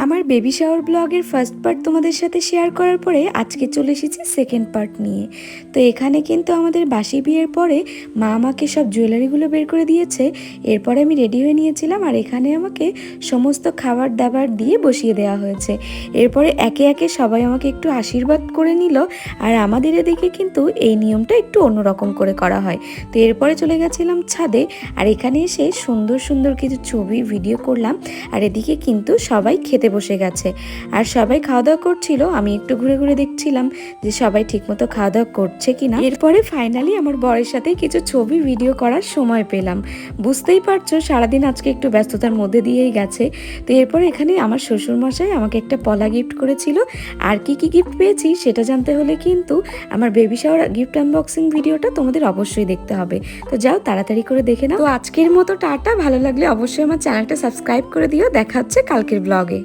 আমার baby shower ব্লগের first part তোমাদের সাথে শেয়ার করার পরে আজকে চলে এসেছি সেকেন্ড পার্ট নিয়ে। তো এখানে কিন্তু আমাদের বাসি বিয়ের পরে মা আমাকে সব জুয়েলারিগুলো বের করে দিয়েছে। এরপরে আমি রেডি হয়ে নিয়েছিলাম আর এখানে আমাকে সমস্ত খাবার দাবার দিয়ে বসিয়ে দেওয়া হয়েছে। এরপরে একে একে সবাই আমাকে একটু আশীর্বাদ করে নিল। আর আমাদের এদিকে কিন্তু এই নিয়মটা একটু অন্যরকম করে করা হয়। তো এরপরে চলে গেছিলাম ছাদে আর এখানে এসে সুন্দর সুন্দর কিছু ছবি ভিডিও করলাম। আর এদিকে কিন্তু সবাই খেতে বসে গেছে আর সবাই খাওয়া দাওয়া করছিল। আমি একটু ঘুরে ঘুরে দেখছিলাম যে সবাই ঠিকমতো খাওয়া দাওয়া করছে কিনা। এরপরে ফাইনালি আমার বরের সাথে কিছু ছবি ভিডিও করার সময় পেলাম। বুঝতেই পারছো সারাদিন আজকে একটু ব্যস্ততার মধ্যে দিয়েই গেছে। তো এরপরে এখানে আমার শ্বশুরমশাই আমাকে একটা পলা গিফট করেছিল। আর কি কি গিফট পেয়েছি সেটা জানতে হলে কিন্তু আমার বেবি শাওয়ার গিফট আনবক্সিং ভিডিওটা তোমাদের অবশ্যই দেখতে হবে। তো যাও তাড়াতাড়ি করে দেখে নাও। তো আজকের মতো টাটা, ভালো লাগলে অবশ্যই আমার চ্যানেলটা সাবস্ক্রাইব করে দিও। দেখা হচ্ছে কালকের ব্লগে।